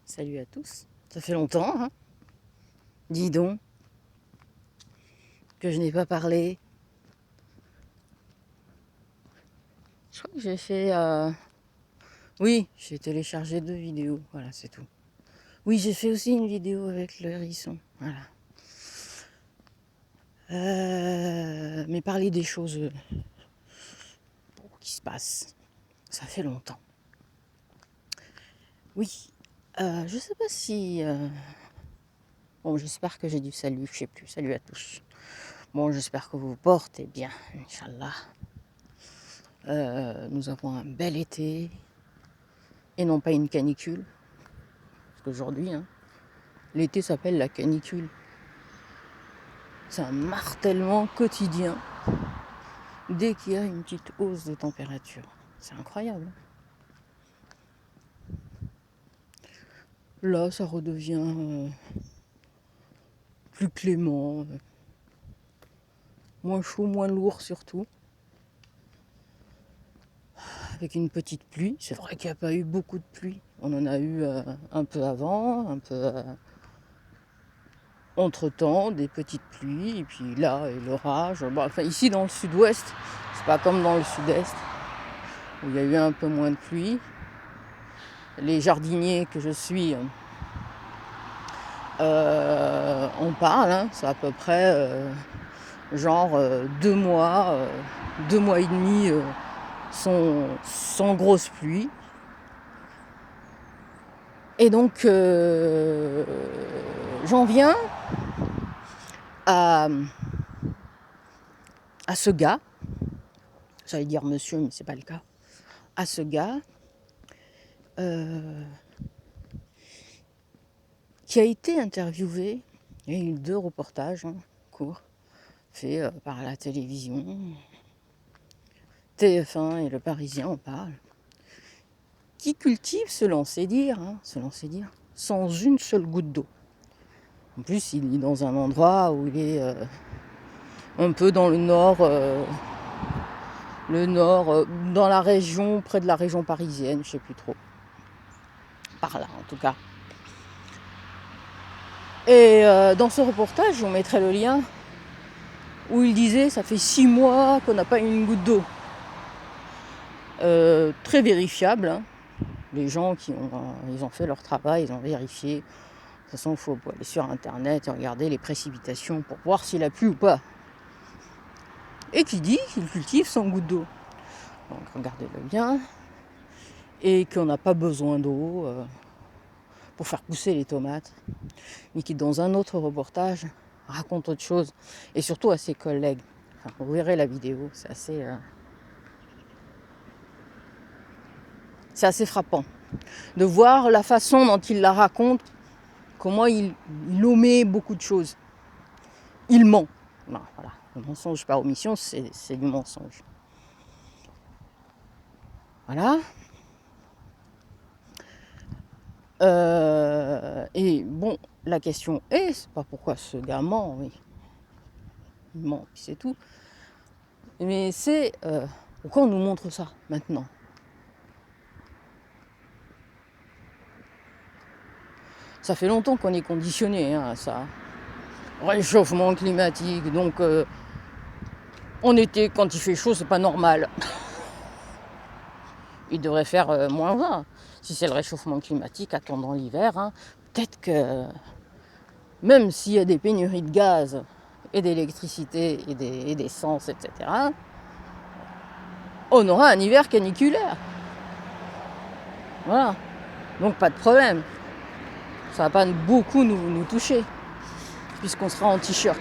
Salut à tous. Ça fait longtemps, hein. Dis donc, que je n'ai pas parlé. Je crois que j'ai fait... Oui, j'ai téléchargé 2 vidéos. Voilà, c'est tout. Oui, j'ai fait aussi une vidéo avec le hérisson. Voilà. Mais parler des choses qui se passent, ça fait longtemps. Oui. Je sais pas si... Bon, j'espère que j'ai du salut, je sais plus. Salut à tous. Bon, j'espère que vous vous portez bien, Inch'Allah. Nous avons un bel été et non pas une canicule. Parce qu'aujourd'hui, hein, l'été s'appelle la canicule. C'est un martèlement quotidien dès qu'il y a une petite hausse de température. C'est incroyable. Là, ça redevient plus clément, moins chaud, moins lourd surtout. Avec une petite pluie. C'est vrai qu'il n'y a pas eu beaucoup de pluie. On en a eu un peu avant, un peu entre-temps, des petites pluies. Et puis là, et l'orage. Bon, enfin, ici, dans le sud-ouest, c'est pas comme dans le sud-est, où il y a eu un peu moins de pluie. Les jardiniers que je suis on parle, hein, c'est à peu près genre 2 mois, 2 mois et demi sans grosse pluie. Et donc j'en viens à ce gars, j'allais dire monsieur mais c'est pas le cas, à ce gars qui a été interviewé. Il y a eu 2 reportages courts faits par la télévision, TF1 et Le Parisien en parlent, qui cultive, selon ses dires, sans une seule goutte d'eau. En plus, il est dans un endroit où il est un peu dans le nord, dans la région, près de la région parisienne, je sais plus trop. Par là, en tout cas. Et dans ce reportage, on mettrait le lien où il disait ça fait 6 mois qu'on n'a pas eu une goutte d'eau. Très vérifiable, hein. Les gens ils ont fait leur travail, ils ont vérifié. De toute façon, il faut aller sur internet et regarder les précipitations pour voir s'il a plu ou pas. Et qui dit qu'il cultive sans goutte d'eau. Donc regardez le lien. Et qu'on n'a pas besoin d'eau pour faire pousser les tomates. Mais qui, dans un autre reportage, raconte autre chose. Et surtout à ses collègues. Enfin, vous verrez la vidéo, c'est assez frappant. De voir la façon dont il la raconte, comment il omet beaucoup de choses. Il ment. Non, voilà. Le mensonge par omission, c'est du mensonge. Voilà. Et bon, la question est, c'est pas pourquoi ce gars ment, oui. Il ment, puis c'est tout. Mais c'est pourquoi on nous montre ça maintenant. Ça fait longtemps qu'on est conditionné à ça. Réchauffement climatique, donc en été, quand il fait chaud, c'est pas normal. Il devrait faire moins 20. Si c'est le réchauffement climatique, attendant l'hiver, hein, peut-être que même s'il y a des pénuries de gaz et d'électricité et d'essence, etc., on aura un hiver caniculaire. Voilà. Donc pas de problème. Ça va pas beaucoup nous toucher, puisqu'on sera en t-shirt.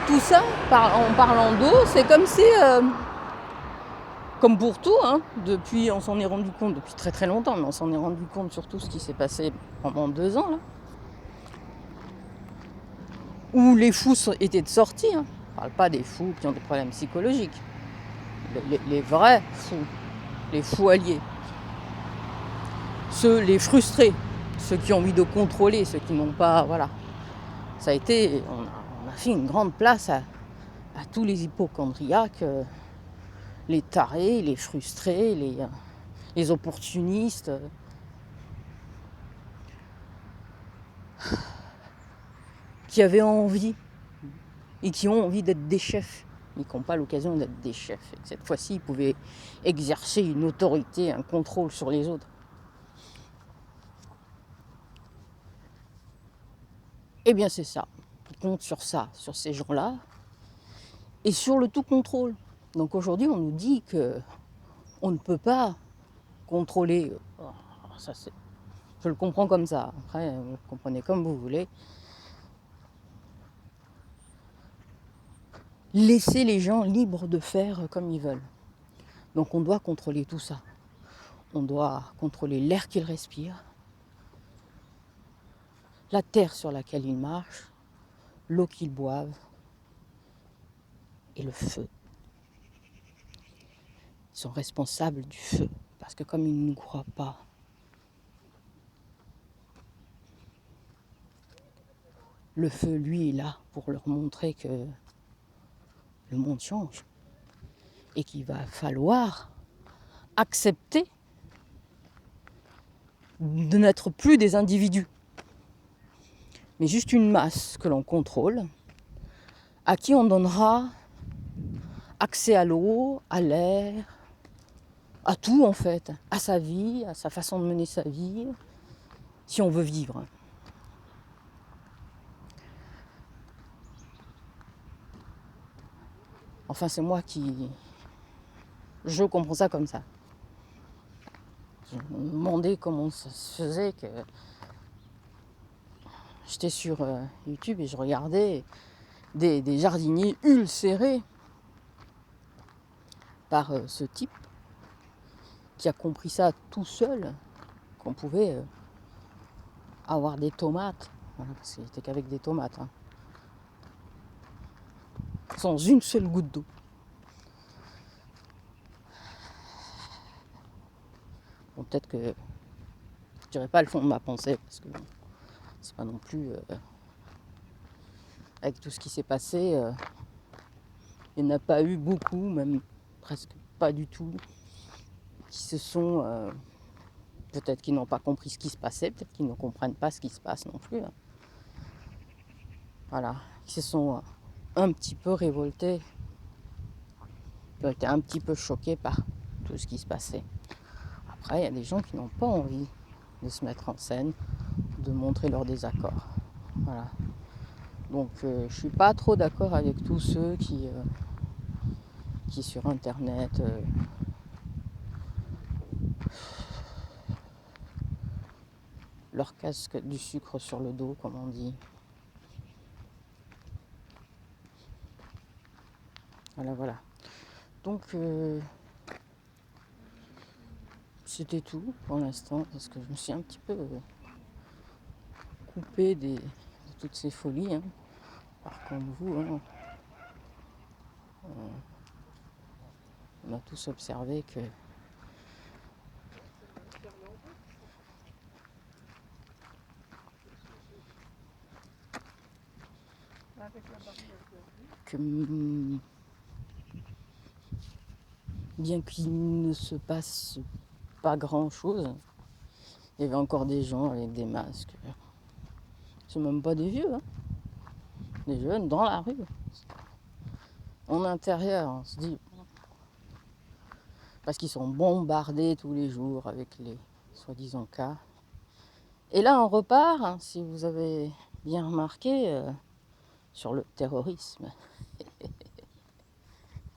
Tout ça, en parlant d'eau, c'est comme si, comme pour tout, hein, depuis, on s'en est rendu compte depuis très très longtemps, mais on s'en est rendu compte surtout ce qui s'est passé pendant 2 ans, là, où les fous étaient de sortie. Hein. On ne parle pas des fous qui ont des problèmes psychologiques. Les vrais fous, les fous alliés. Les frustrés, ceux qui ont envie de contrôler, ceux qui n'ont pas... Voilà. Ça a été... On a fait une grande place à à tous les hypocondriaques, les tarés, les frustrés, les opportunistes, qui avaient envie et qui ont envie d'être des chefs, mais qui n'ont pas l'occasion d'être des chefs. Et cette fois-ci, ils pouvaient exercer une autorité, un contrôle sur les autres. Eh bien, c'est ça. Ils comptent sur ça, sur ces gens-là, et sur le tout contrôle. Donc aujourd'hui, on nous dit que on ne peut pas contrôler. Ça, je le comprends comme ça. Après, vous le comprenez comme vous voulez. Laisser les gens libres de faire comme ils veulent. Donc on doit contrôler tout ça. On doit contrôler l'air qu'ils respirent, la terre sur laquelle ils marchent, l'eau qu'ils boivent et le feu. Ils sont responsables du feu parce que comme ils ne nous croient pas, le feu, lui, est là pour leur montrer que le monde change et qu'il va falloir accepter de n'être plus des individus, mais juste une masse que l'on contrôle, à qui on donnera accès à l'eau, à l'air, à tout en fait, à sa vie, à sa façon de mener sa vie, si on veut vivre. Enfin, c'est moi qui... Je comprends ça comme ça. Je me demandais comment ça se faisait que... J'étais sur YouTube et je regardais des jardiniers ulcérés par ce type qui a compris ça tout seul, qu'on pouvait avoir des tomates, voilà, parce qu'il n'était qu'avec des tomates, hein, sans une seule goutte d'eau. Bon, peut-être que je dirais pas le fond de ma pensée, parce que bon, c'est pas non plus... avec tout ce qui s'est passé, il n'y en a pas eu beaucoup, même presque pas du tout, qui se sont... peut-être qu'ils n'ont pas compris ce qui se passait, peut-être qu'ils ne comprennent pas ce qui se passe non plus. Hein. Voilà, qui se sont un petit peu révoltés, qui ont été un petit peu choqués par tout ce qui se passait. Après, il y a des gens qui n'ont pas envie de se mettre en scène, de montrer leur désaccord. Voilà. Donc, je ne suis pas trop d'accord avec tous ceux qui sur Internet leur casque du sucre sur le dos, comme on dit. Voilà, voilà. Donc, c'était tout pour l'instant, parce que je me suis un petit peu coupée de toutes ces folies. Hein. Par contre, vous, hein, on a tous observé que bien qu'il ne se passe pas grand-chose, il y avait encore des gens avec des masques. C'est même pas des vieux, hein. Des jeunes dans la rue. En intérieur, on se dit... Parce qu'ils sont bombardés tous les jours avec les soi-disant cas. Et là, on repart, hein, si vous avez bien remarqué, sur le terrorisme.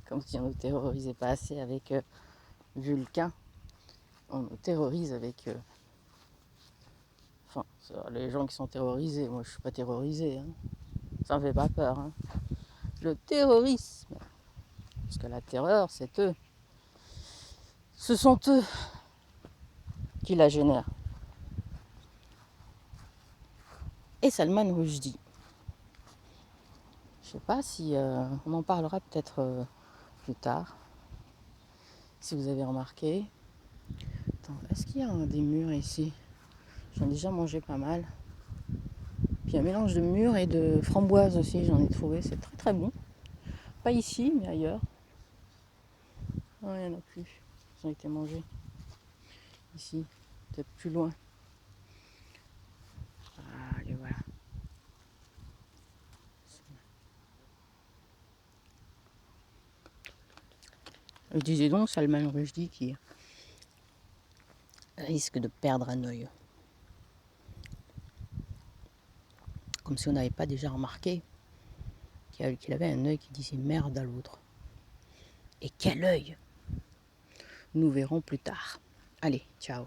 Comme si on ne terrorisait pas assez avec Vulcain. On nous terrorise avec... Enfin, les gens qui sont terrorisés. Moi, je ne suis pas terrorisé. Hein. Ça ne me fait pas peur. Hein. Le terrorisme. Parce que la terreur, c'est eux. Ce sont eux qui la génèrent. Et Salman Rushdie. Je ne sais pas si on en parlera peut-être plus tard. Si vous avez remarqué. Attends, est-ce qu'il y a des mûres ici? J'en ai déjà mangé pas mal. Puis un mélange de mûres et de framboises aussi, j'en ai trouvé. C'est très très bon. Pas ici, mais ailleurs. Non, il n'y en a plus. Ils ont été mangés. Ici, peut-être plus loin. Ah, et voilà. Je disais donc Salman Rushdie qui risque de perdre un œil. Comme si on n'avait pas déjà remarqué qu'il avait un œil qui disait merde à l'autre. Et quel œil! Nous verrons plus tard. Allez, ciao.